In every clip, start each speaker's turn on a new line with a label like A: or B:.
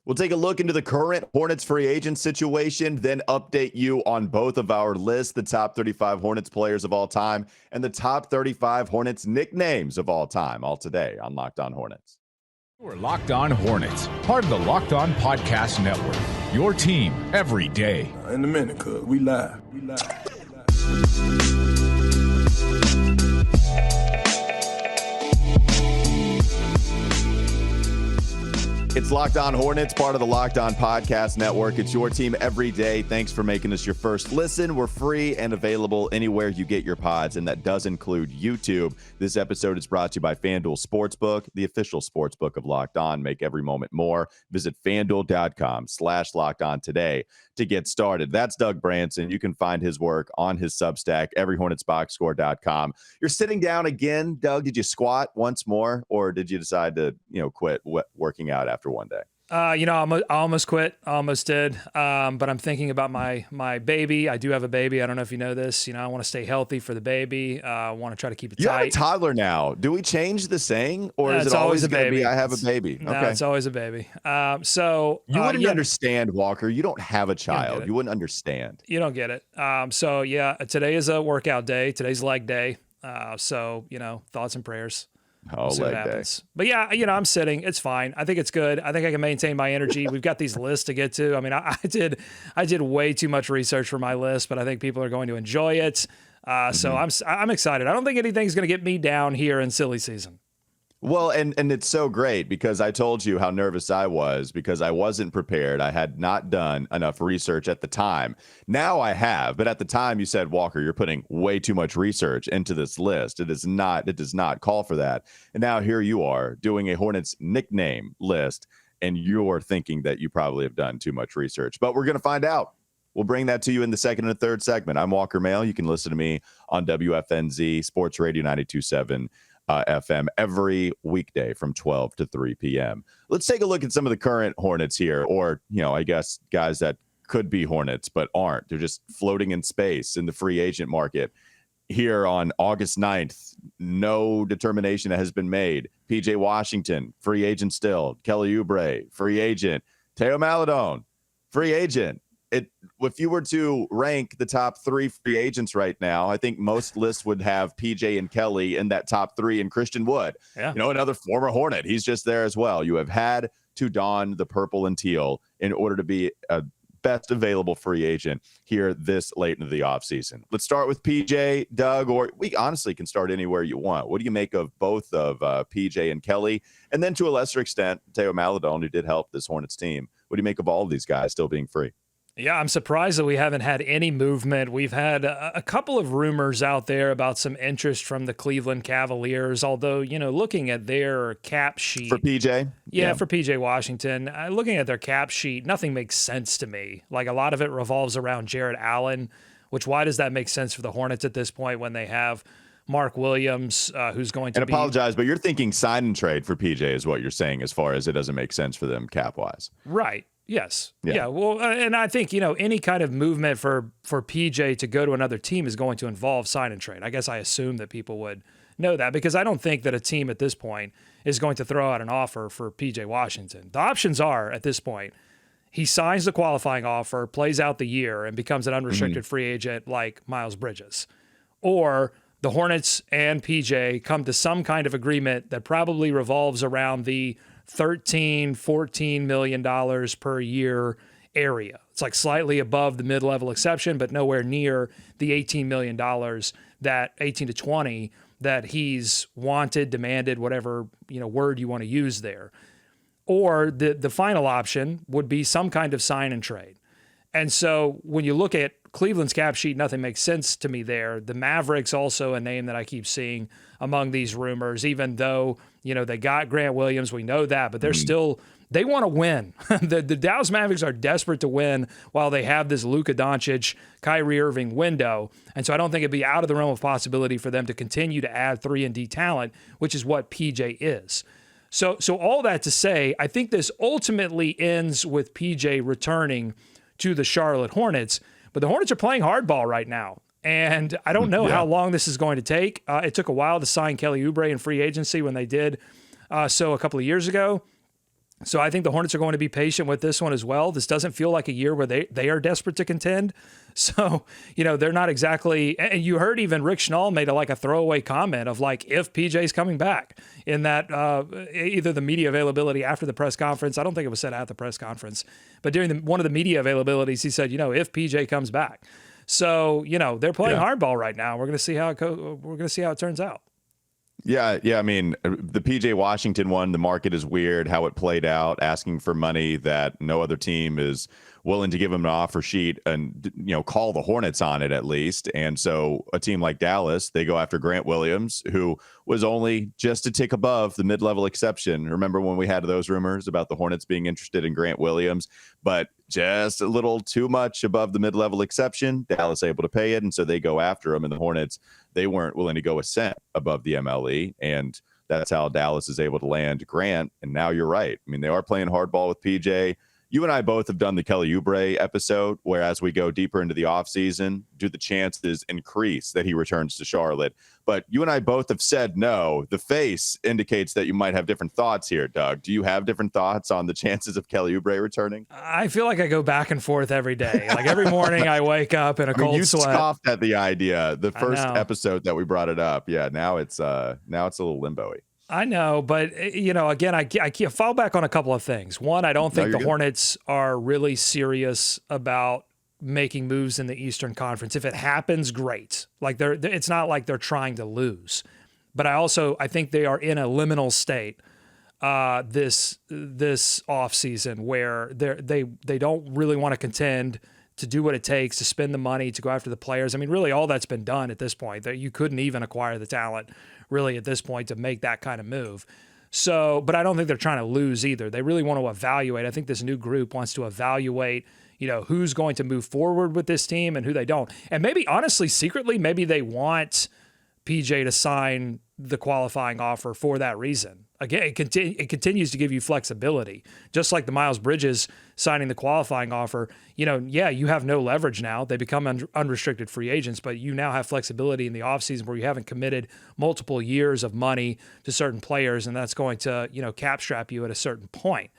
A: We'll take a look into the current Hornets free agent situation, then update you on both of our lists, the top 35 Hornets players of all time and the top 35 Hornets nicknames of all time, all today on Locked On Hornets.
B: We're Locked On Hornets, part of the Locked On Podcast Network, your team every day.
C: In a minute, cuz we live.
A: It's Locked On Hornets, part of the Locked On Podcast Network. It's your team every day. Thanks for making us your first listen. We're free and available anywhere you get your pods, and that does include YouTube. This episode is brought to you by FanDuel Sportsbook, the official sportsbook of Locked On. Make every moment more. Visit FanDuel.com/LockedOn today to get started. That's Doug Branson. You can find his work on his Substack, EveryHornetsBoxscore.com. You're sitting down again, Doug. Did you squat once more, or did you decide to, quit working out after one day?
D: I almost quit. I almost did. But I'm thinking about my baby. I do have a baby. I don't know if you know this. I want to stay healthy for the baby. I want to try to keep it tight.
A: You have a toddler now. Do we change the saying, or is it always a baby? I have a baby.
D: No, it's always a baby. So
A: you wouldn't understand, Walker. You don't have a child. You wouldn't understand.
D: You don't get it. Today is a workout day. Today's leg day. Thoughts and prayers.
A: Oh, leg day.
D: But yeah, I'm sitting. It's fine. I think it's good. I think I can maintain my energy. We've got these lists to get to. I mean, I did way too much research for my list, but I think people are going to enjoy it. So I'm excited. I don't think anything's going to get me down here in silly season.
A: Well, and it's so great because I told you how nervous I was because I wasn't prepared. I had not done enough research at the time. Now I have, but at the time you said, Walker, you're putting way too much research into this list. It does not call for that. And now here you are doing a Hornets nickname list, and you're thinking that you probably have done too much research. But we're going to find out. We'll bring that to you in the second and third segment. I'm Walker Mail. You can listen to me on WFNZ Sports Radio 92.7. FM every weekday from 12 to 3 p.m. Let's take a look at some of the current Hornets here, or, I guess guys that could be Hornets but aren't. They're just floating in space in the free agent market. Here on August 9th, no determination has been made. PJ Washington, free agent still. Kelly Oubre, free agent. Teo Maledon, free agent. If you were to rank the top three free agents right now, I think most lists would have PJ and Kelly in that top three, and Christian Wood, another former Hornet. He's just there as well. You have had to don the purple and teal in order to be a best available free agent here this late into the offseason. Let's start with PJ, Doug, or we honestly can start anywhere you want. What do you make of both of PJ and Kelly? And then to a lesser extent, Teo Maledon, who did help this Hornets team. What do you make of all of these guys still being free?
D: Yeah, I'm surprised that we haven't had any movement. We've had a couple of rumors out there about some interest from the Cleveland Cavaliers, although, looking at their cap sheet.
A: For PJ?
D: Yeah, for PJ Washington. Looking at their cap sheet, nothing makes sense to me. Like, a lot of it revolves around Jared Allen, which why does that make sense for the Hornets at this point when they have Mark Williams, who's going to
A: apologize, but you're thinking sign and trade for PJ is what you're saying as far as it doesn't make sense for them cap-wise.
D: Right. Yes. Yeah. Well, and I think, any kind of movement for PJ to go to another team is going to involve sign and trade. I guess I assume that people would know that because I don't think that a team at this point is going to throw out an offer for PJ Washington. The options are at this point, he signs the qualifying offer, plays out the year, and becomes an unrestricted free agent like Miles Bridges. Or the Hornets and PJ come to some kind of agreement that probably revolves around the $13-14 million per year area. It's like slightly above the mid-level exception, but nowhere near the $18 million that 18 to 20 that he's wanted, demanded, whatever, word you want to use there. Or the final option would be some kind of sign and trade. And so when you look at Cleveland's cap sheet, nothing makes sense to me there. The Mavericks, also a name that I keep seeing among these rumors, even though, they got Grant Williams, we know that, but they're still, they want to win. The Dallas Mavericks are desperate to win while they have this Luka Doncic, Kyrie Irving window. And so I don't think it'd be out of the realm of possibility for them to continue to add 3-and-D talent, which is what PJ is. So all that to say, I think this ultimately ends with PJ returning to the Charlotte Hornets, but the Hornets are playing hardball right now. And I don't know how long this is going to take. It took a while to sign Kelly Oubre in free agency when they did so a couple of years ago. So I think the Hornets are going to be patient with this one as well. This doesn't feel like a year where they are desperate to contend. So, they're not exactly, and you heard even Rick Schnall made a throwaway comment of if PJ's coming back in that either the media availability after the press conference. I don't think it was said at the press conference, but during one of the media availabilities, he said, if PJ comes back. So, they're playing hardball right now. We're going to see how it turns out.
A: Yeah. I mean, the PJ Washington one, the market is weird how it played out, asking for money that no other team is willing to give him an offer sheet and, call the Hornets on it at least. And so a team like Dallas, they go after Grant Williams, who was only just a tick above the mid-level exception. Remember when we had those rumors about the Hornets being interested in Grant Williams, but just a little too much above the mid-level exception? Dallas able to pay it, and so they go after him. And the Hornets, they weren't willing to go a cent above the MLE, and that's how Dallas is able to land Grant. And now you're right. I mean, they are playing hardball with PJ. You and I both have done the Kelly Oubre episode, where as we go deeper into the offseason, do the chances increase that he returns to Charlotte? But you and I both have said no. The face indicates that you might have different thoughts here, Doug. Do you have different thoughts on the chances of Kelly Oubre returning?
D: I feel like I go back and forth every day. Every morning I wake up in a cold sweat.
A: You scoffed at the idea the first episode that we brought it up. Yeah, now it's a little limbo-y.
D: I know, but again, I can't fall back on a couple of things. One, I don't think the Hornets are really serious about making moves in the Eastern Conference. If it happens, great. It's not like they're trying to lose, but I think they are in a liminal state this off season where they don't really want to contend, to do what it takes, to spend the money, to go after the players. I mean, really all that's been done at this point. That you couldn't even acquire the talent really at this point to make that kind of move. So, but I don't think they're trying to lose either. They really want to evaluate. I think this new group wants to evaluate, who's going to move forward with this team and who they don't. And maybe, honestly, secretly, maybe they want PJ to sign the qualifying offer for that reason. Again, it continues to give you flexibility, just like the Miles Bridges signing the qualifying offer. You have no leverage now. They become unrestricted free agents, but you now have flexibility in the offseason where you haven't committed multiple years of money to certain players, and that's going to, cap strap you at a certain point.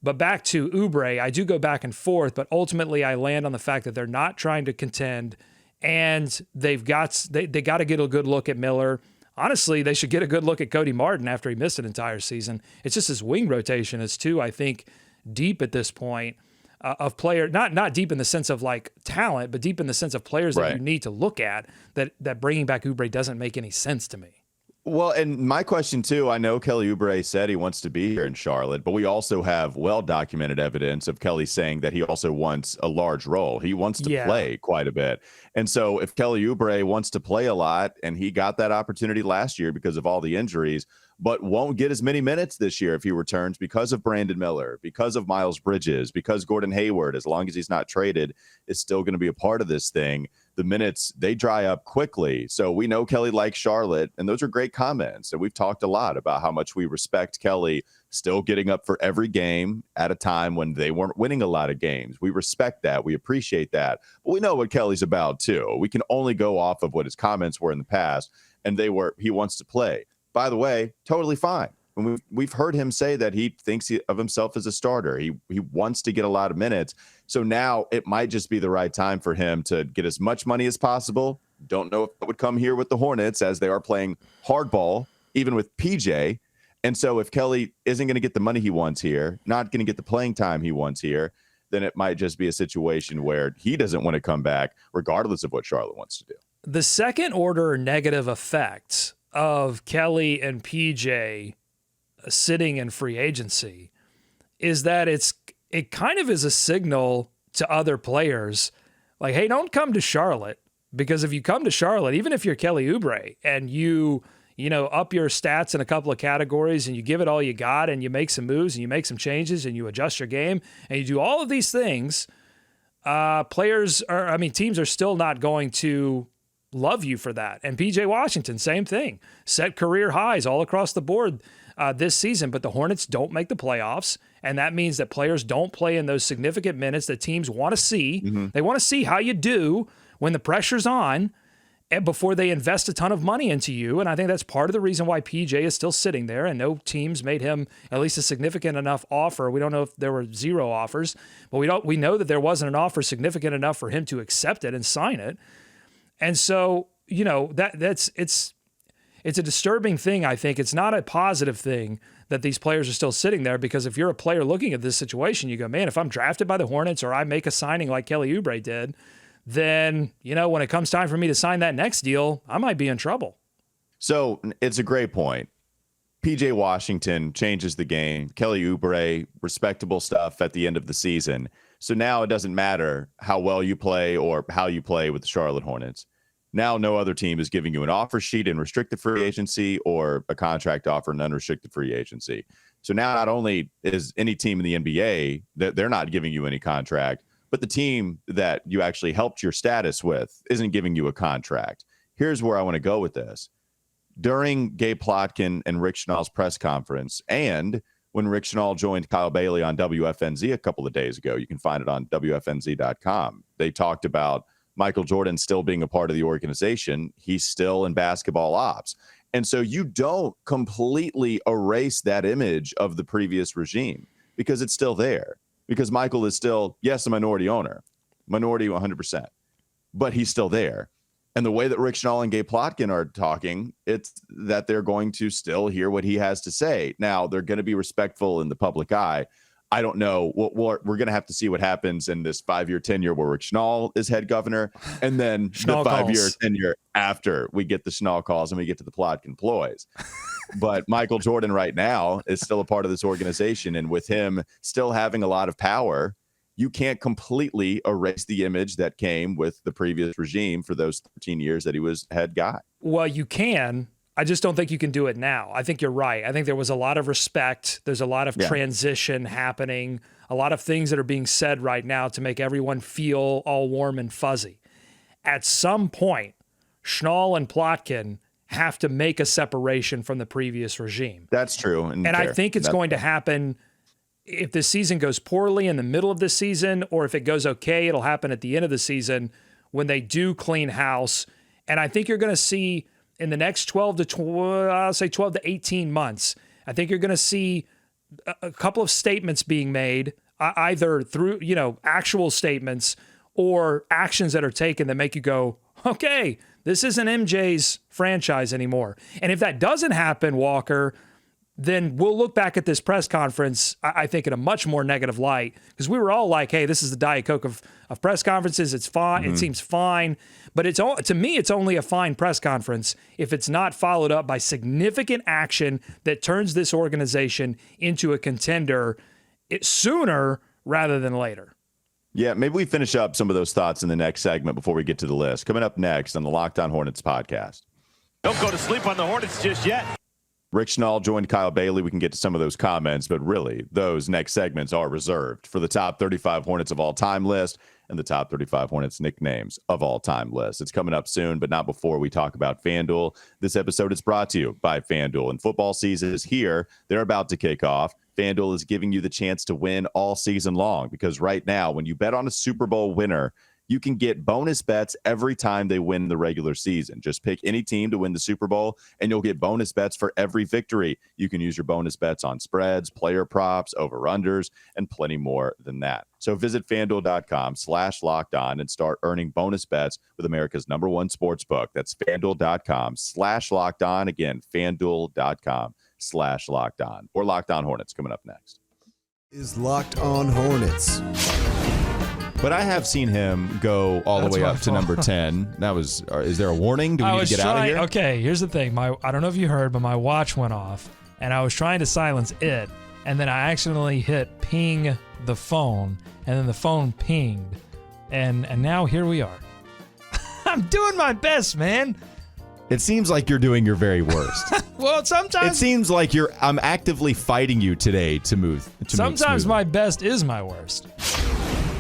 D: But back to Oubre, I do go back and forth, but ultimately I land on the fact that they're not trying to contend, and they got to get a good look at Miller. Honestly, they should get a good look at Cody Martin after he missed an entire season. It's just his wing rotation is too, I think, deep at this point of player, not deep in the sense of talent, but deep in the sense of players that you need to look at, that bringing back Oubre doesn't make any sense to me.
A: Well, and my question too, I know Kelly Oubre said he wants to be here in Charlotte, but we also have well-documented evidence of Kelly saying that he also wants a large role. He wants to play quite a bit. And so if Kelly Oubre wants to play a lot, and he got that opportunity last year because of all the injuries, but won't get as many minutes this year if he returns because of Brandon Miller, because of Miles Bridges, because Gordon Hayward, as long as he's not traded, is still going to be a part of this thing. The minutes, they dry up quickly. So we know Kelly likes Charlotte, and those are great comments. And we've talked a lot about how much we respect Kelly still getting up for every game at a time when they weren't winning a lot of games. We respect that. We appreciate that. But we know what Kelly's about too. We can only go off of what his comments were in the past, and he wants to play. By the way, totally fine. And we've heard him say that he thinks of himself as a starter. He wants to get a lot of minutes. So now it might just be the right time for him to get as much money as possible. Don't know if it would come here with the Hornets, as they are playing hardball, even with PJ. And so if Kelly isn't going to get the money he wants here, not going to get the playing time he wants here, then it might just be a situation where he doesn't want to come back, regardless of what Charlotte wants to do.
D: The second order negative effects of Kelly and PJ sitting in free agency is that it kind of is a signal to other players hey, don't come to Charlotte, because if you come to Charlotte, even if you're Kelly Oubre and you up your stats in a couple of categories and you give it all you got and you make some moves and you make some changes and you adjust your game and you do all of these things, teams are still not going to love you for that. And PJ Washington, same thing, set career highs all across the board this season, but the Hornets don't make the playoffs, and that means that players don't play in those significant minutes that teams want to see. Mm-hmm. They want to see how you do when the pressure's on, before they invest a ton of money into you. And I think that's part of the reason why PJ is still sitting there, and no teams made him at least a significant enough offer. We don't know if there were 0 offers, but we know that there wasn't an offer significant enough for him to accept it and sign it. And so, it's a disturbing thing. I think it's not a positive thing that these players are still sitting there, because if you're a player looking at this situation, you go, man, if I'm drafted by the Hornets or I make a signing like Kelly Oubre did, then, when it comes time for me to sign that next deal, I might be in trouble.
A: So it's a great point. PJ Washington changes the game. Kelly Oubre, respectable stuff at the end of the season. So now it doesn't matter how well you play or how you play with the Charlotte Hornets. Now no other team is giving you an offer sheet in restricted free agency or a contract offer in unrestricted free agency. So now not only is any team in the NBA, they're not giving you any contract, but the team that you actually helped your status with isn't giving you a contract. Here's where I want to go with this. During Gabe Plotkin and Rick Schnall's press conference, and when Rick Schnall joined Kyle Bailey on WFNZ a couple of days ago, you can find it on WFNZ.com. They talked about Michael Jordan still being a part of the organization. He's still in basketball ops. And so you don't completely erase that image of the previous regime, because it's still there. Because Michael is still, yes, a minority owner, minority 100%, but he's still there. And the way that Rick Schnall and Gabe Plotkin are talking, it's that they're going to still hear what he has to say. Now, they're going to be respectful in the public eye. I don't know. We're going to have to see what happens in this 5-year tenure where Rick Schnall is head governor, and then the 5-year tenure after we get the Schnall calls and we get to the Plotkin ploys. But Michael Jordan right now is still a part of this organization, and with him still having a lot of power, you can't completely erase the image that came with the previous regime for those 13 years that he was head guy.
D: Well, you can. I just don't think you can do it now. I think you're right. I think there was a lot of respect. There's a lot of transition happening, a lot of things that are being said right now to make everyone feel all warm and fuzzy. At some point, Schnall and Plotkin have to make a separation from the previous regime.
A: That's true.
D: And I think it's going to happen if the season goes poorly in the middle of the season, or if it goes okay, it'll happen at the end of the season when they do clean house. And I think you're going to see in the next 12 to 18 months, I think you're going to see a couple of statements being made, either through, actual statements or actions that are taken that make you go, okay, this isn't MJ's franchise anymore. And if that doesn't happen, Walker, then we'll look back at this press conference, I think, in a much more negative light, because we were all like, hey, this is the Diet Coke of press conferences. It's fine. It seems fine. But to me, it's only a fine press conference if it's not followed up by significant action that turns this organization into a contender sooner rather than later.
A: Yeah, maybe we finish up some of those thoughts in the next segment before we get to the list. Coming up next on the Locked On Hornets podcast.
E: Don't go to sleep on the Hornets just yet.
A: Rick Schnall joined Kyle Bailey. We can get to some of those comments, but really, those next segments are reserved for the top 35 Hornets of all time list and the top 35 Hornets nicknames of all time list. It's coming up soon, but not before we talk about FanDuel. This episode is brought to you by FanDuel, and football season is here. They're about to kick off. FanDuel is giving you the chance to win all season long, because right now, when you bet on a Super Bowl winner, you can get bonus bets every time they win the regular season. Just pick any team to win the Super Bowl, and you'll get bonus bets for every victory. You can use your bonus bets on spreads, player props, over-unders, and plenty more than that. So visit FanDuel.com/lockedon and start earning bonus bets with America's #1 sportsbook. That's FanDuel.com/lockedon. Again, FanDuel.com/lockedon. Or Locked On Hornets coming up next.
F: Is Locked On Hornets.
A: But I have seen him go all the way up to number 10. That was. Is there a warning? Do we need to get out of here?
D: Okay, here's the thing. I don't know if you heard, but my watch went off, and I was trying to silence it, and then I accidentally hit ping the phone, and then the phone pinged, and now here we are. I'm doing my best, man.
A: It seems like you're doing your very worst.
D: Well, sometimes
A: it seems like I'm actively fighting you today to move.
D: Sometimes my best is my worst.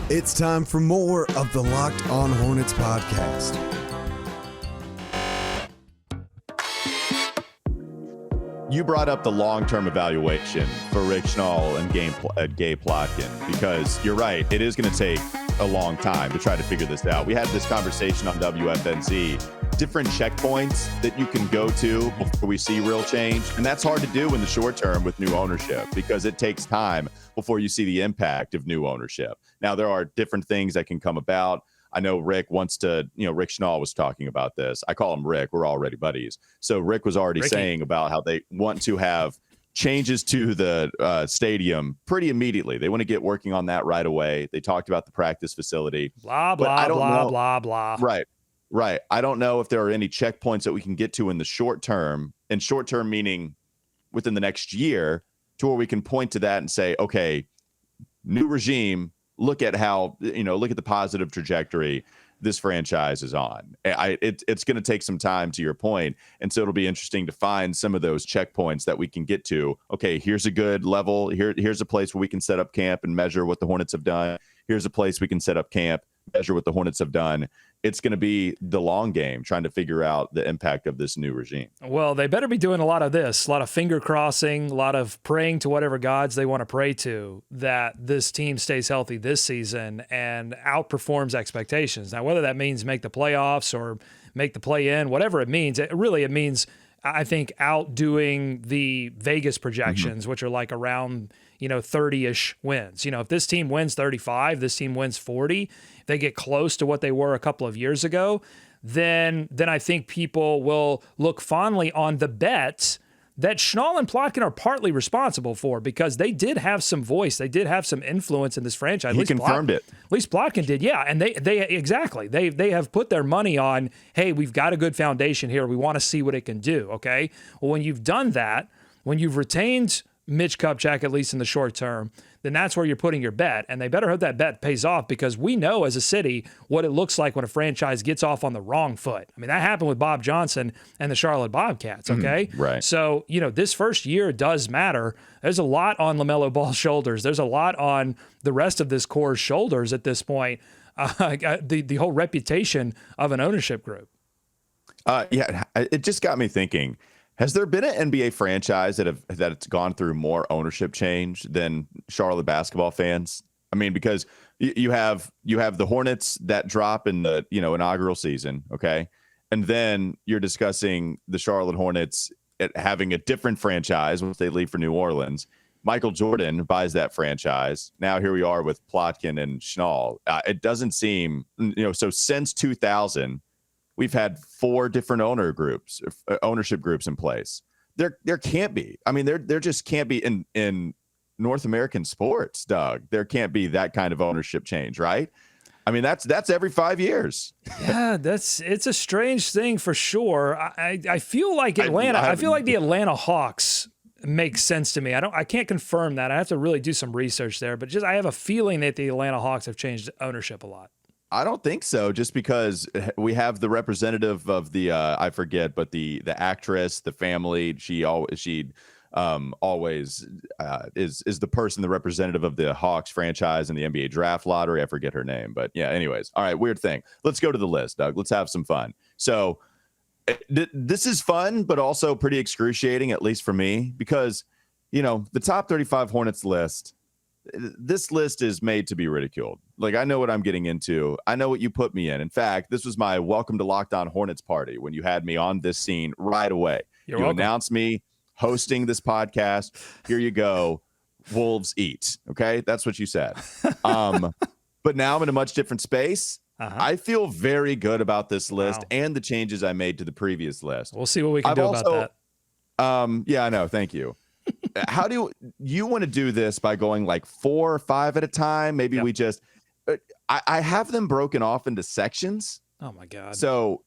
F: It's time for more of the Locked On Hornets podcast.
A: You brought up the long-term evaluation for Rick Schnall and Gabe Plotkin, because you're right. It is going to take a long time to try to figure this out. We had this conversation on WFNZ different checkpoints that you can go to before we see real change. And that's hard to do in the short term with new ownership because it takes time before you see the impact of new ownership. Now, there are different things that can come about. I know Rick wants to, Rick Schnall was talking about this. I call him Rick. We're already buddies. So Rick was already saying about how they want to have changes to the stadium pretty immediately. They want to get working on that right away. They talked about the practice facility.
D: Blah, blah, blah, blah, blah.
A: Right. I don't know if there are any checkpoints that we can get to in the short term, and short term meaning within the next year, to where we can point to that and say, okay, new regime, look at how, look at the positive trajectory this franchise is on. It's going to take some time, to your point. And so it'll be interesting to find some of those checkpoints that we can get to. Okay, here's a good level. Here's a place where we can set up camp and measure what the Hornets have done. Here's a place we can set up camp, measure what the Hornets have done. It's going to be the long game, trying to figure out the impact of this new regime.
D: Well, they better be doing a lot of this, a lot of finger crossing, a lot of praying to whatever gods they want to pray to, that this team stays healthy this season and outperforms expectations. Now, whether that means make the playoffs or make the play-in, whatever it means, it means, I think, outdoing the Vegas projections, which are like around 30-ish wins. If this team wins 35, this team wins 40, if they get close to what they were a couple of years ago, then I think people will look fondly on the bet that Schnall and Plotkin are partly responsible for, because they did have some voice. They did have some influence in this franchise.
A: He confirmed it. At
D: least Plotkin did, yeah. And they have put their money on, hey, we've got a good foundation here. We want to see what it can do, okay? Well, when you've done that, when you've retained Mitch Kupchak, at least in the short term, then that's where you're putting your bet. And they better hope that bet pays off, because we know as a city what it looks like when a franchise gets off on the wrong foot. I mean, that happened with Bob Johnson and the Charlotte Bobcats, okay?
A: Right.
D: So, this first year does matter. There's a lot on LaMelo Ball's shoulders. There's a lot on the rest of this core's shoulders at this point. The whole reputation of an ownership group.
A: It just got me thinking. Has there been an NBA franchise that's gone through more ownership change than Charlotte basketball fans? I mean, because you have the Hornets that drop in the inaugural season, okay, and then you're discussing the Charlotte Hornets having a different franchise once they leave for New Orleans. Michael Jordan buys that franchise. Now here we are with Plotkin and Schnall. It doesn't seem so since 2000. We've had 4 different ownership groups in place. There can't be. I mean, there just can't be in North American sports, Doug. There can't be that kind of ownership change, right? I mean, that's every 5 years.
D: Yeah, it's a strange thing for sure. I feel like Atlanta. I feel like the Atlanta Hawks makes sense to me. I can't confirm that. I have to really do some research there, but I have a feeling that the Atlanta Hawks have changed ownership a lot.
A: I don't think so, just because we have the representative of the I forget, but the actress, the family, she always is the person, the representative of the Hawks franchise in the NBA draft lottery. I forget her name, but yeah, anyways. All right, weird thing. Let's go to the list, Doug. Let's have some fun. So this is fun, but also pretty excruciating, at least for me, because, the top 35 Hornets list, this list is made to be ridiculed. Like, I know what I'm getting into. I know what you put me in. In fact, this was my welcome to Locked On Hornets party when you had me on this scene right away.
D: You
A: announced me hosting this podcast. Here you go. Wolves eat. Okay. That's what you said. But now I'm in a much different space. I feel very good about this list and the changes I made to the previous list.
D: We'll see what we can do about
A: that. Yeah, I know. Thank you. How do you want to do this? By going like 4 or 5 at a time? Maybe we just I have them broken off into sections.
D: Oh my God.
A: So,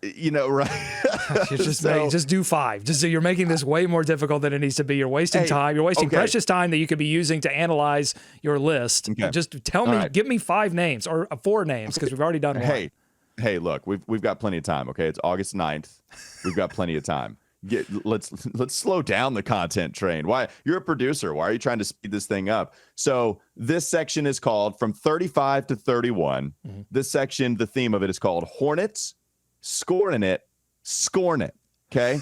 A: right.
D: Just do 5. You're making this way more difficult than it needs to be. You're wasting time. You're wasting precious time that you could be using to analyze your list. Okay. Just tell me, give me 5 names or 4 names, because we've already done one.
A: Hey, look, we've got plenty of time. Okay. It's August 9th. We've got plenty of time. Let's slow down the content train. Why? You're a producer. Why are you trying to speed this thing up? So this section is called from 35 to 31. Mm-hmm. This section, the theme of it is called Hornets scoring it. Okay.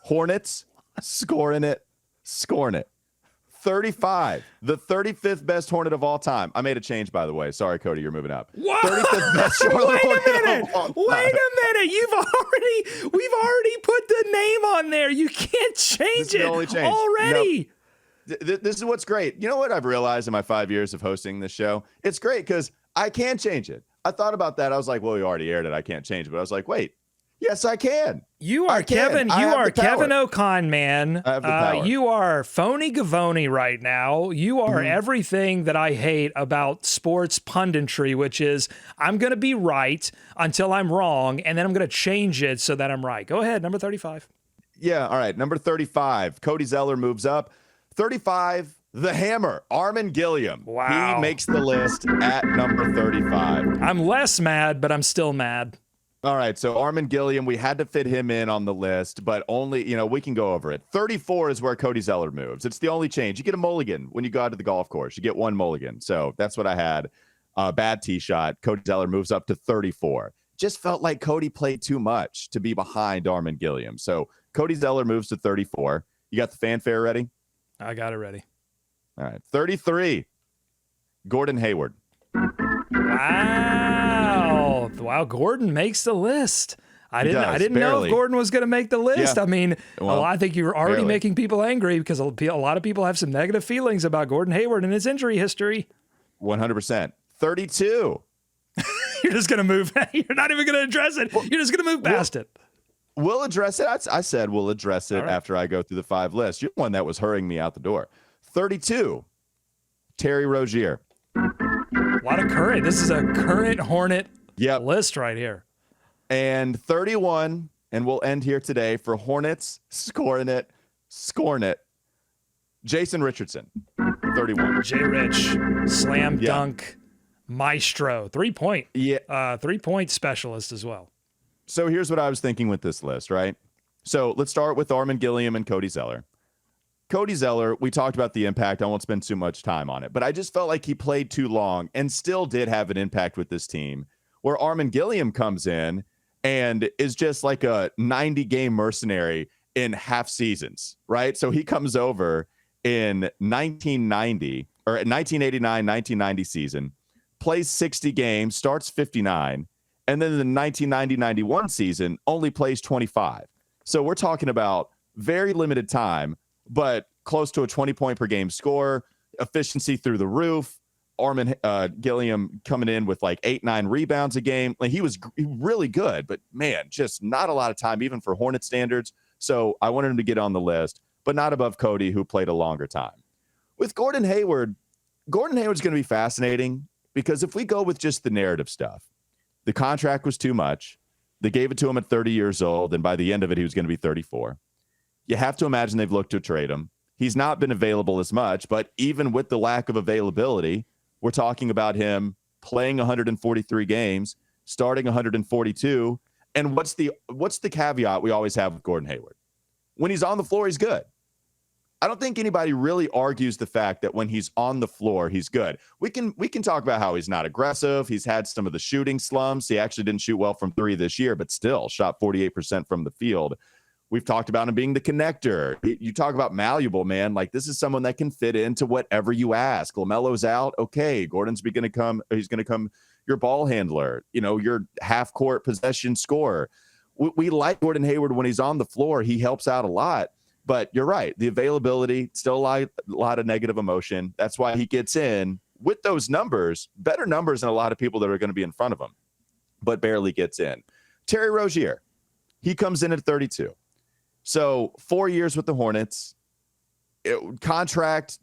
A: Hornets scoring it. 35, the 35th best Hornet of all time. I made a change, by the way. Sorry, Cody, you're moving up.
D: Whoa!
A: 35th best Charlotte Hornet of all time.
D: Wait a minute. We've already put the name on there. You can't change it already.
A: Nope. This is what's great. You know what I've realized in my 5 years of hosting this show? It's great because I can change it. I thought about that. I was like, well, we already aired it. I can't change it. But I was like, wait. Yes, I can.
D: You are Kevin. You are Kevin O'Con, man.
A: I have the power.
D: You are phony Gavoni right now. You are everything that I hate about sports punditry, which is I'm going to be right until I'm wrong, and then I'm going to change it so that I'm right. Go ahead, number 35.
A: Yeah, all right. Number 35, Cody Zeller moves up. 35, the Hammer, Armin Gilliam.
D: Wow.
A: He makes the list at number 35.
D: I'm less mad, but I'm still mad.
A: All right, so Armin Gilliam, we had to fit him in on the list, but only, we can go over it. 34 is where Cody Zeller moves. It's the only change. You get a mulligan when you go out to the golf course. You get one mulligan. So that's what I had. Bad tee shot. Cody Zeller moves up to 34. Just felt like Cody played too much to be behind Armin Gilliam. So Cody Zeller moves to 34. You got the fanfare ready?
D: I got it ready.
A: All right, 33, Gordon Hayward.
D: Wow, Gordon makes the list. I didn't know if
A: barely.
D: Gordon was going to make the list.
A: Yeah.
D: I mean,
A: Well,
D: I think you were already
A: barely.
D: making people angry because a lot of people have some negative feelings about Gordon Hayward and his injury history.
A: 100%. 32.
D: You're just going to move. You're not even going to address it. You're just going to move past it.
A: We'll address it. I said we'll address it
D: All right.
A: after I go through the 5 lists. You're the one that was hurrying me out the door. 32, Terry Rozier.
D: A lot of current. This is a current Hornet list right here.
A: And 31, and we'll end here today for Hornets, scoring it, Jason Richardson, 31.
D: J. Rich, slam dunk, maestro, 3-point, 3-point specialist as well.
A: So here's what I was thinking with this list, right? So let's start with Armin Gilliam and Cody Zeller. Cody Zeller, we talked about the impact. I won't spend too much time on it, but I just felt like he played too long and still did have an impact with this team, where Armin Gilliam comes in and is just like a 90-game mercenary in half seasons, right? So he comes over in 1990 or 1989-1990 season, plays 60 games, starts 59, and then the 1990-91 season only plays 25. So we're talking about very limited time, but close to a 20-point per game score, efficiency through the roof. Armin Gilliam coming in with like 8-9 rebounds a game. Like he was really good, but man, just not a lot of time, even for Hornet standards. So I wanted him to get on the list, but not above Cody, who played a longer time. With Gordon Hayward's going to be fascinating because if we go with just the narrative stuff, the contract was too much. They gave it to him at 30 years old, and by the end of it, he was going to be 34. You have to imagine they've looked to trade him. He's not been available as much, but even with the lack of availability, we're talking about him playing 143 games, starting 142. And what's the caveat we always have with Gordon Hayward? When he's on the floor, he's good. I don't think anybody really argues the fact that when he's on the floor, he's good. We can talk about how he's not aggressive. He's had some of the shooting slumps. He actually didn't shoot well from 3 this year, but still shot 48% from the field. We've talked about him being the connector. You talk about malleable, man. Like this is someone that can fit into whatever you ask. LaMelo's out. Okay. Gordon's going to come. He's going to come your ball handler, your half court possession scorer. We like Gordon Hayward when he's on the floor. He helps out a lot, but you're right. The availability, still a lot of negative emotion. That's why he gets in with those numbers, better numbers than a lot of people that are going to be in front of him, but barely gets in. Terry Rozier, he comes in at 32. So 4 years with the Hornets, contract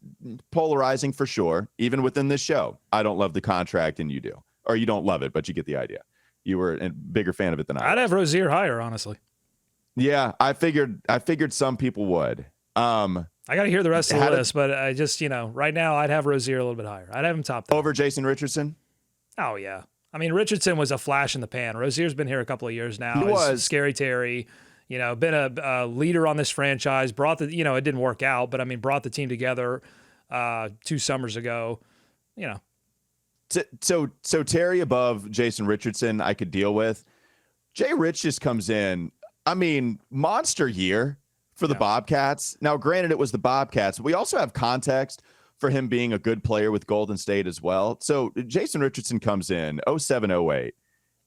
A: polarizing for sure, even within this show. I don't love the contract and you do, or you don't love it, but you get the idea. You were a bigger fan of it than I was.
D: I'd have Rozier higher, honestly.
A: Yeah, I figured some people would.
D: I got to hear the rest of the list, but I just, right now I'd have Rozier a little bit higher. I'd have him top 10.
A: Over Jason Richardson?
D: Oh, yeah. I mean, Richardson was a flash in the pan. Rozier's been here a couple of years now.
A: He was.
D: Scary Terry. Been a leader on this franchise, brought it didn't work out, but I mean, brought the team together 2 summers ago,
A: So Terry above Jason Richardson, I could deal with. Jay Rich just comes in. I mean, monster year, for the Bobcats. Now, granted, it was the Bobcats. But we also have context for him being a good player with Golden State as well. So Jason Richardson comes in 07-08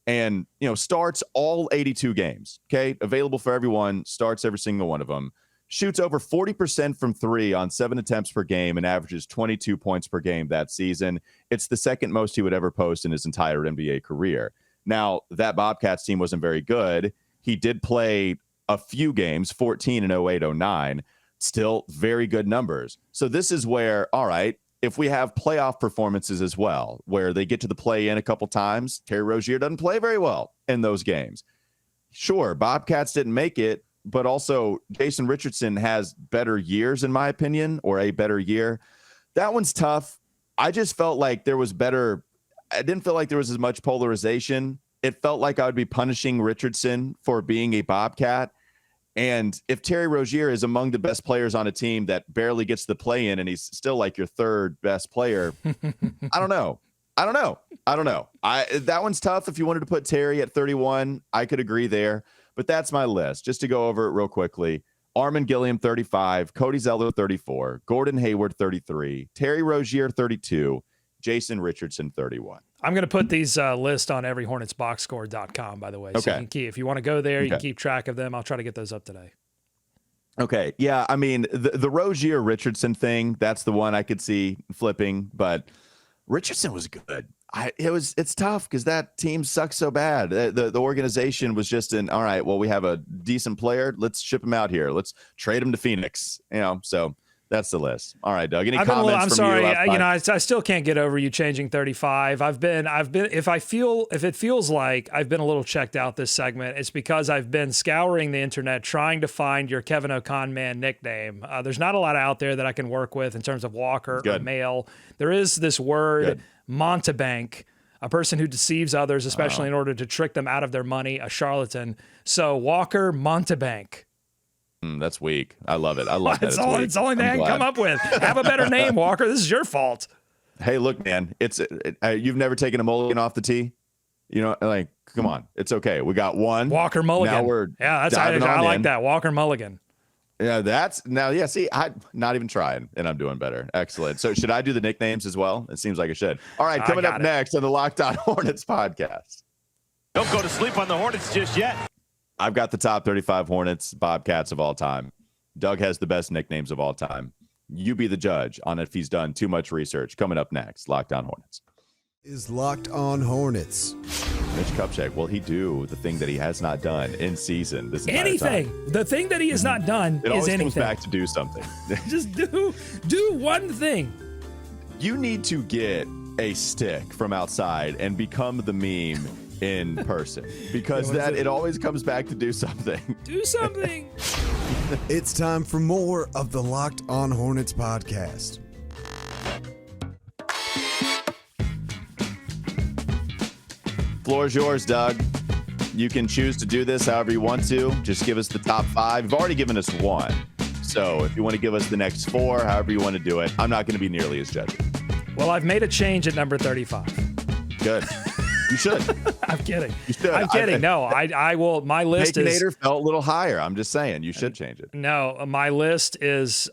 A: and, starts all 82 games. Okay. Available for everyone, starts every single one of them, shoots over 40% from three on 7 attempts per game and averages 22 points per game that season. It's the second most he would ever post in his entire NBA career. Now, that Bobcats team wasn't very good. He did play a few games, 14 in 08-09, still very good numbers. So this is where, all right, if we have playoff performances as well, where they get to the play-in a couple times, Terry Rozier doesn't play very well in those games. Sure, Bobcats didn't make it, but also Jason Richardson has better years, in my opinion, or a better year. That one's tough. I just felt like there was better. I didn't feel like there was as much polarization. It felt like I would be punishing Richardson for being a Bobcat. And if Terry Rozier is among the best players on a team that barely gets the play in and he's still like your third best player, I don't know. That one's tough. If you wanted to put Terry at 31, I could agree there. But that's my list. Just to go over it real quickly. Armin Gilliam, 35. Cody Zeller, 34. Gordon Hayward, 33. Terry Rozier, 32. Jason Richardson, 31.
D: I'm going to put these lists on everyhornetsboxscore.com, by the way. So you can keep, if you want to go there, you can keep track of them. I'll try to get those up today.
A: Okay. Yeah. I mean, the Rozier Richardson thing, that's the one I could see flipping, but Richardson was good. It's tough because that team sucks so bad. The organization was just all right, well, we have a decent player. Let's ship him out here. Let's trade him to Phoenix. So that's the list. All right, Doug. Any comments?
D: I'm sorry. I still can't get over you changing 35. I've been. If it feels like I've been a little checked out this segment, it's because I've been scouring the internet trying to find your Kevin O'Conman nickname. There's not a lot out there that I can work with in terms of Walker or male. There is this word mountebank, a person who deceives others, especially in order to trick them out of their money, a charlatan. So Walker mountebank.
A: That's weak. I love it. I love that.
D: It's the only thing I can come up with. Have a better name, Walker. This is your fault.
A: Hey, look, man. You've never taken a mulligan off the tee. Come on. It's okay. We got one.
D: Walker mulligan.
A: Now we're
D: I like that. Walker mulligan.
A: Yeah, see, I'm not even trying, and I'm doing better. Excellent. So should I do the nicknames as well? It seems like I should. All right, coming up next on the Locked On Hornets podcast.
E: Don't go to sleep on the Hornets just yet.
A: I've got the top 35 Hornets Bobcats of all time. Doug has the best nicknames of all time. You be the judge on if he's done too much research. Coming up next, Locked On Hornets.
F: Is Locked On Hornets.
A: Mitch Kupchak, will he do the thing that he has not done in season this entire
D: anything
A: time?
D: The thing that he has not done
A: it
D: is anything.
A: Comes back to do something.
D: Just do one thing.
A: You need to get a stick from outside and become the meme in person, because it always comes back to do something.
D: Do something.
F: It's time for more of the Locked On Hornets podcast.
A: Floor is yours, Doug. You can choose to do this however you want to. Just give us the top 5. You've already given us 1. So if you want to give us the next 4, however you want to do it, I'm not going to be nearly as judgy.
D: Well, I've made a change at number 35.
A: Good. You should.
D: I'm kidding.
A: You should.
D: I'm kidding. No, I will. My list
A: Baconator felt a little higher. I'm just saying you should change it.
D: No, my list is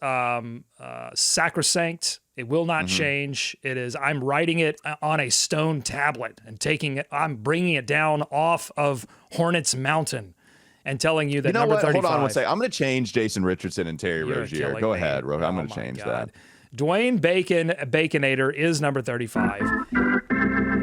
D: sacrosanct. It will not change. It is. I'm writing it on a stone tablet and taking it. I'm bringing it down off of Hornets Mountain and telling you that number 35.
A: Hold on one second. I'm going to change Jason Richardson and Terry Rozier. Go ahead, Ro. I'm going to change that.
D: Dwayne Baconator is number 35.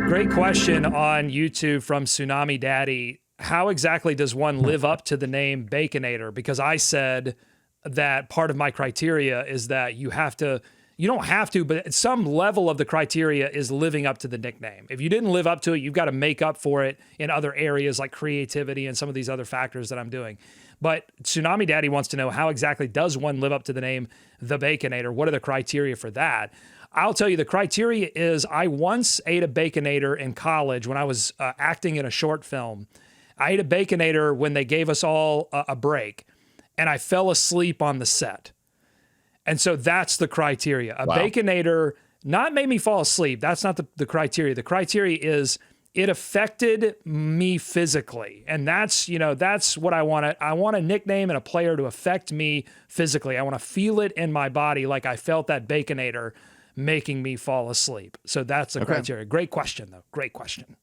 D: Great question on YouTube from Tsunami Daddy. How exactly does one live up to the name Baconator? Because I said that part of my criteria is that you don't have to, but some level of the criteria is living up to the nickname. If you didn't live up to it, you've got to make up for it in other areas like creativity and some of these other factors that I'm doing. But Tsunami Daddy wants to know, how exactly does one live up to the name The Baconator? What are the criteria for that? I'll tell you, the criteria is I once ate a Baconator in college when I was acting in a short film. I ate a Baconator when they gave us all a break, and I fell asleep on the set. And so that's the criteria. A Baconator not made me fall asleep. That's not the criteria. The criteria is it affected me physically. And that's what I want. I want a nickname and a player to affect me physically. I want to feel it in my body like I felt that Baconator making me fall asleep. So that's the criteria. Great question, though. Great question.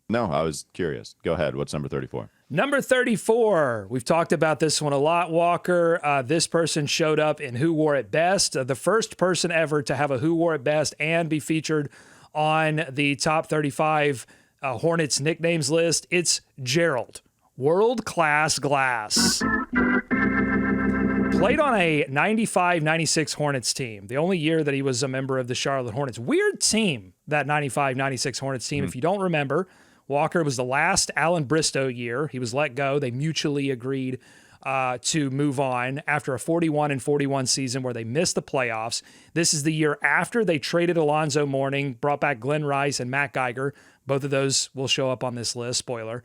A: No, I was curious. Go ahead. What's number 34?
D: Number 34. We've talked about this one a lot, Walker. This person showed up in Who Wore It Best. The first person ever to have a Who Wore It Best and be featured on the top 35 Hornets nicknames list. It's Gerald. World-class glass. Played on a 95-96 Hornets team, the only year that he was a member of the Charlotte Hornets. Weird team, that 95-96 Hornets team. If you don't remember, Walker was the last Alan Bristow year. He was let go. They mutually agreed to move on after a 41-41 season where they missed the playoffs. This is the year after they traded Alonzo Mourning, brought back Glenn Rice and Matt Geiger. Both of those will show up on this list, spoiler.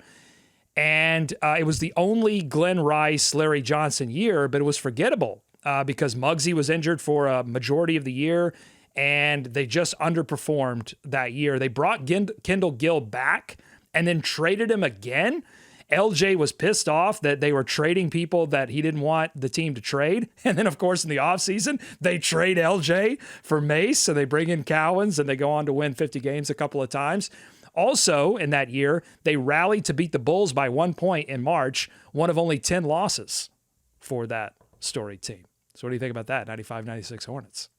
D: And it was the only Glenn Rice, Larry Johnson year, but it was forgettable because Muggsy was injured for a majority of the year, and they just underperformed that year. They brought Kendall Gill back and then traded him again. LJ was pissed off that they were trading people that he didn't want the team to trade. And then, of course, in the offseason, they trade LJ for Mace. So they bring in Cowens and they go on to win 50 games a couple of times. Also, in that year, they rallied to beat the Bulls by 1 point in March, one of only 10 losses for that storied team. So what do you think about that, 95-96 Hornets?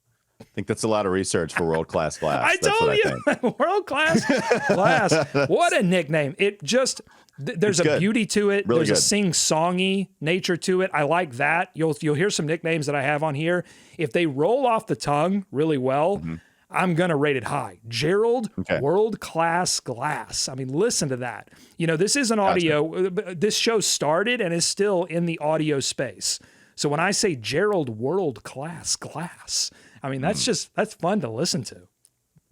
A: I think that's a lot of research for world-class glass.
D: I told you, world-class glass. What a nickname. It just, there's a beauty to it.
A: Really
D: there's
A: good.
D: a sing-songy nature to it. I like that. You'll hear some nicknames that I have on here. If they roll off the tongue really well, I'm going to rate it high. Gerald, world-class glass. I mean, listen to that. This is an audio. This show started and is still in the audio space. So when I say Gerald, world-class glass, I mean, that's fun to listen to.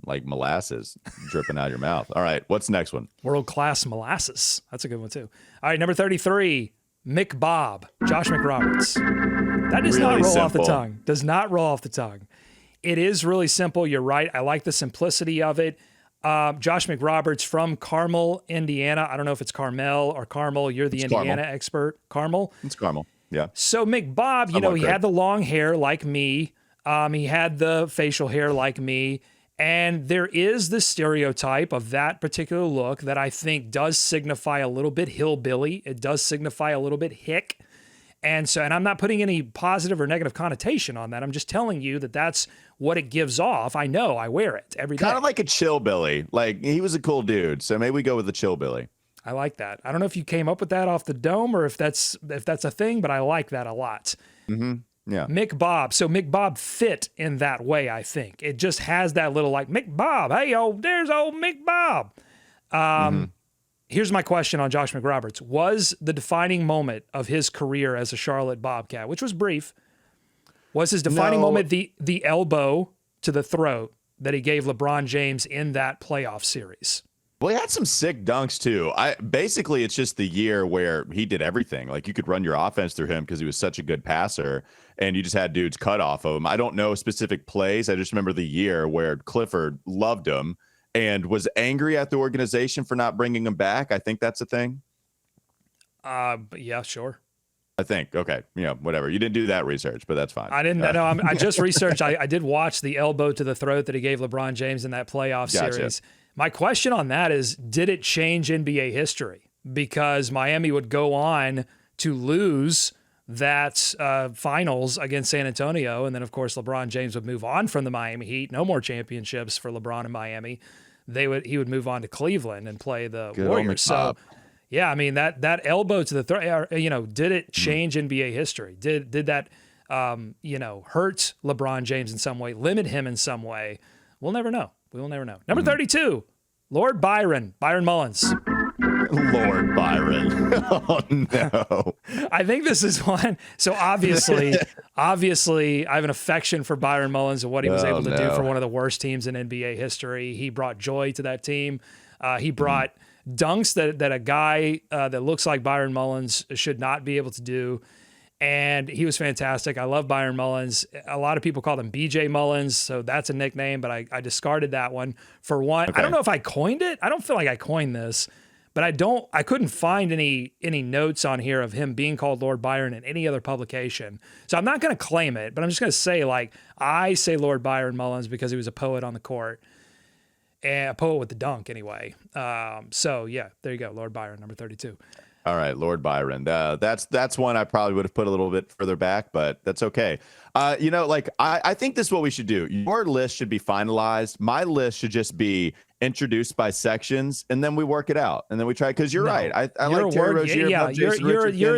A: Like molasses dripping out of your mouth. All right, what's the next one?
D: World-class molasses. That's a good one, too. All right, number 33, Mick Bob, Josh McRoberts. That does not roll off the tongue. Does not roll off the tongue. It is really simple. You're right. I like the simplicity of it. Josh McRoberts from Carmel, Indiana. I don't know if it's Carmel or Carmel. You're the Indiana expert. Carmel?
A: It's Carmel, yeah.
D: So Mick Bob, he had the long hair like me. He had the facial hair like me. And there is the stereotype of that particular look that I think does signify a little bit hillbilly. It does signify a little bit hick. And I'm not putting any positive or negative connotation on that. I'm just telling you that that's what it gives off. I know, I wear it every day.
A: Kind of like a chillbilly. Like, he was a cool dude, so maybe we go with the chillbilly.
D: I like that. I don't know if you came up with that off the dome or if that's a thing, but I like that a lot.
A: Yeah.
D: Mick Bob. So Mick Bob fit in that way, I think. It just has that little like, Mick Bob. Hey, there's old Mick Bob. Here's my question on Josh McRoberts. Was the defining moment of his career as a Charlotte Bobcat, which was brief, was his defining moment the elbow to the throat that he gave LeBron James in that playoff series?
A: Well, he had some sick dunks, too. Basically, it's just the year where he did everything. Like, you could run your offense through him because he was such a good passer, and you just had dudes cut off of him. I don't know specific plays. I just remember the year where Clifford loved him and was angry at the organization for not bringing him back. I think that's a thing.
D: Yeah, sure.
A: I think. Okay. Whatever. You didn't do that research, but that's fine.
D: I didn't know. I just researched. I did watch the elbow to the throat that he gave LeBron James in that playoff series. My question on that is, did it change NBA history? Because Miami would go on to lose that finals against San Antonio. And then, of course, LeBron James would move on from the Miami Heat. No more championships for LeBron in Miami. He would move on to Cleveland and play the Warriors. So, yeah, I mean, that elbow to the throat, did it change NBA history? Did that, hurt LeBron James in some way, limit him in some way? We'll never know. We will never know. Number 32, Lord Byron Mullins.
A: Lord Byron. Oh, no.
D: I think this is one. So obviously, I have an affection for Byron Mullins and what he was able to do for one of the worst teams in NBA history. He brought joy to that team. He brought dunks that a guy that looks like Byron Mullins should not be able to do. And he was fantastic. I love Byron Mullins. A lot of people call him BJ Mullins, so that's a nickname, but I discarded that one for one.
A: Okay.
D: I don't know if I coined it. I don't feel like I coined this, but I couldn't find any notes on here of him being called Lord Byron in any other publication. So I'm not going to claim it, but I'm just going to say, like, I say Lord Byron Mullins because he was a poet on the court. And a poet with the dunk, anyway. So, yeah, there you go. Lord Byron, number 32.
A: All right, Lord Byron. That's one I probably would have put a little bit further back, but that's okay. I think this is what we should do. Your list should be finalized. My list should just be introduced by sections, and then we work it out, and then we try. Because you're right. I like Terry Rozier.
D: Yeah, you're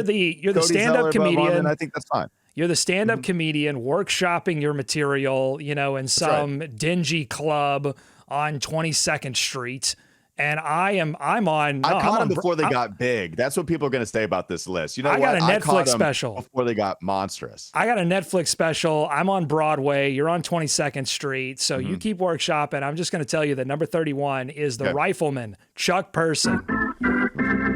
D: the
A: Cody
D: stand-up
A: Zeller,
D: comedian.
A: I think that's fine.
D: You're the stand-up comedian workshopping your material, in some dingy club on 22nd Street. And I'm on.
A: I caught them before they got big. That's what people are going to say about this list. You know,
D: I got a Netflix special
A: before they got monstrous.
D: I got a Netflix special. I'm on Broadway. You're on 22nd Street. So you keep workshopping. I'm just going to tell you that number 31 is the rifleman, Chuck Person.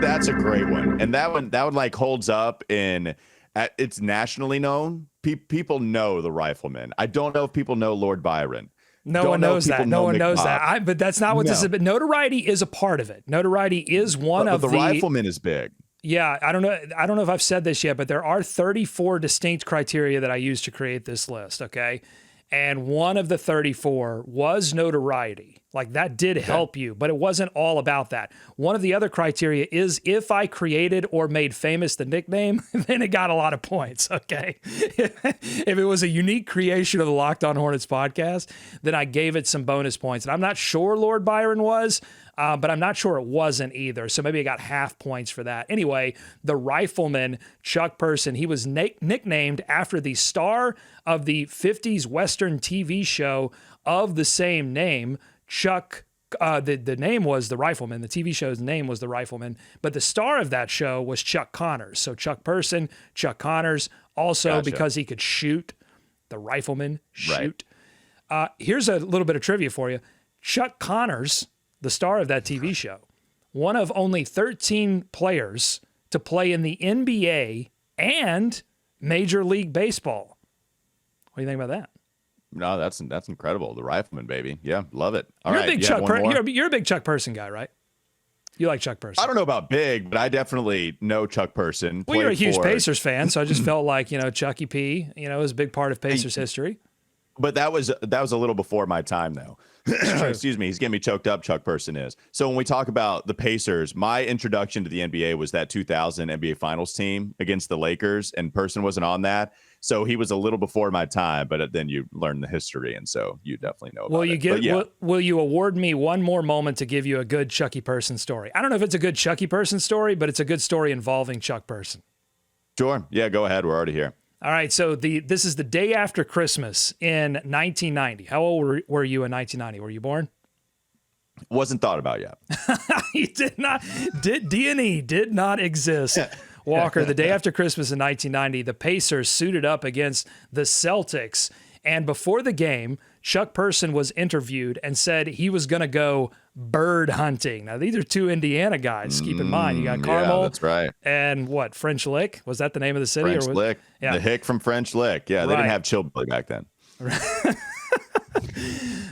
A: That's a great one, and that one like holds up it's nationally known. People know the rifleman. I don't know if people know Lord Byron.
D: No one knows that. No one knows that. But that's not what this is. But notoriety is a part of it. Notoriety is one of
A: the rifleman is big.
D: Yeah, I don't know if I've said this yet, but there are 34 distinct criteria that I used to create this list. Okay, and one of the 34 was notoriety. Like that did help you, but it wasn't all about that. One of the other criteria is if I created or made famous the nickname, then it got a lot of points, okay? If it was a unique creation of the Locked On Hornets podcast, then I gave it some bonus points. And I'm not sure Lord Byron was, but I'm not sure it wasn't either. So maybe I got half points for that. Anyway, the rifleman, Chuck Person, he was nicknamed after the star of the 50s Western TV show of the same name, Chuck. The name was the Rifleman. The TV show's name was the Rifleman, but the star of that show was Chuck Connors. So Chuck Person, Chuck Connors, also because he could shoot, the Rifleman, shoot. Right. Here's a little bit of trivia for you. Chuck Connors, the star of that TV show, one of only 13 players to play in the NBA and Major League Baseball. What do you think about that?
A: No, that's incredible. The Rifleman, baby. Yeah, love it.
D: You're a big Chuck Person guy, right? You like Chuck Person.
A: I don't know about big, but I definitely know Chuck Person.
D: Well, you're a huge Pacers fan, so I just felt like, Chucky P, is a big part of Pacers history.
A: But that was a little before my time, though. Excuse me. He's getting me choked up, Chuck Person is. So when we talk about the Pacers, my introduction to the NBA was that 2000 NBA Finals team against the Lakers, and Person wasn't on that. So he was a little before my time, but then you learn the history, and so you definitely know about it.
D: Will you award me one more moment to give you a good Chucky Person story? I don't know if it's a good Chucky Person story, but it's a good story involving Chuck Person.
A: Sure. Yeah, go ahead. We're already here.
D: All right, so this is the day after Christmas in 1990. How old were you in 1990? Were you born?
A: Wasn't thought about yet.
D: He did not. D&E did not exist. Walker, the day after Christmas in 1990, the Pacers suited up against the Celtics. And before the game, Chuck Person was interviewed and said he was going to go bird hunting. Now, these are two Indiana guys. Keep in mind, you got Carmel.
A: Yeah, that's right.
D: And what, French Lick? Was that the name of the city?
A: French Lick. Yeah. The Hick from French Lick. Yeah, they didn't have Chillbilly back then.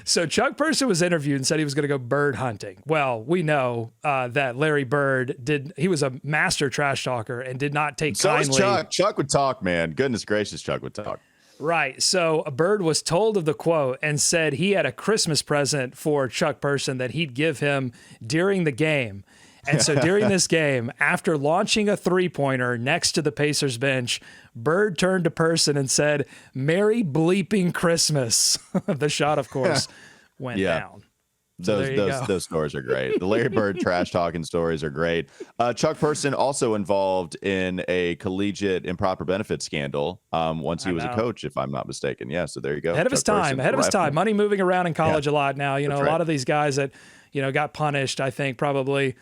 D: So Chuck Person was interviewed and said he was going to go bird hunting. Well, we know that Larry Bird he was a master trash talker and did not take kindly.
A: So was Chuck. Chuck would talk, man. Goodness gracious, Chuck would talk.
D: Right. So Bird was told of the quote and said he had a Christmas present for Chuck Person that he'd give him during the game. And so during this game, after launching a three-pointer next to the Pacers bench, Bird turned to Person and said, "Merry bleeping Christmas." The shot, of course, went down. So
A: those stories are great. The Larry Bird trash talking stories are great. Chuck Person also involved in a collegiate improper benefit scandal once he was a coach, if I'm not mistaken. Yeah, so there you go.
D: Ahead of his time. Money moving around in college a lot now. A lot of these guys that got punished, I think probably.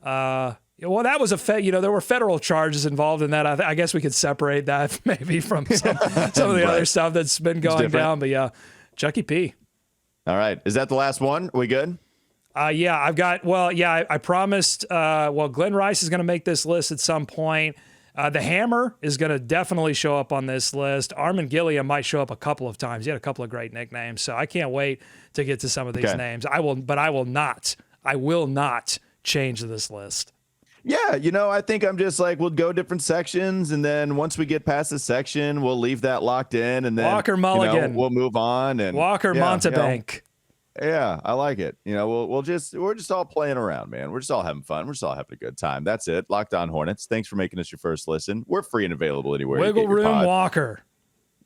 D: Well, that was there were federal charges involved in that. I guess we could separate that maybe from some of the other stuff that's been going down. But yeah, Chucky P.
A: All right. Is that the last one? Are we good?
D: Yeah, I promised, Glenn Rice is going to make this list at some point. The Hammer is going to definitely show up on this list. Armin Gilliam might show up a couple of times. He had a couple of great nicknames, so I can't wait to get to some of these names. I will not change this list.
A: Yeah, I think I'm just like, we'll go different sections, and then once we get past the section, we'll leave that locked in, and then
D: Walker Mulligan,
A: we'll move on. And
D: Walker Montebank.
A: Yeah, I like it. We're just all playing around, man. We're just all having fun. We're just all having a good time. That's it. Locked On Hornets. Thanks for making us your first listen. We're free and available anywhere.
D: Wiggle Room Walker.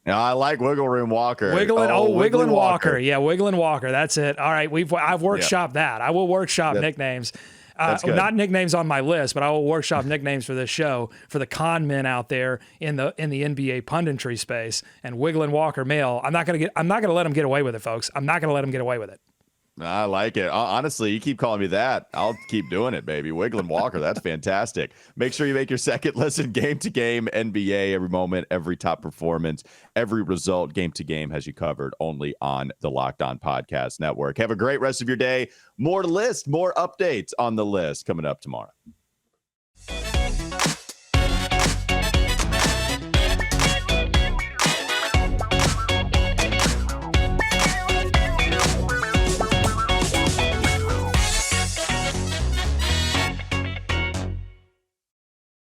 A: I like Wiggle Room Walker.
D: Wigglin' Walker. Yeah, Wigglin' Walker. That's it. All right, I've workshopped that. I will workshop nicknames. Not nicknames on my list, but I will workshop nicknames for this show for the con men out there in the NBA punditry space. And Wigglin' Walker male, I'm not gonna let him get away with it, folks. I'm not gonna let him get away with it.
A: I like it. Honestly, you keep calling me that, I'll keep doing it, baby. Wigglin' Walker, that's fantastic. Make sure you make your second listen game to game NBA, every moment, every top performance, every result. Game to game has you covered only on the Locked On Podcast Network. Have a great rest of your day. More list, more updates on the list coming up tomorrow.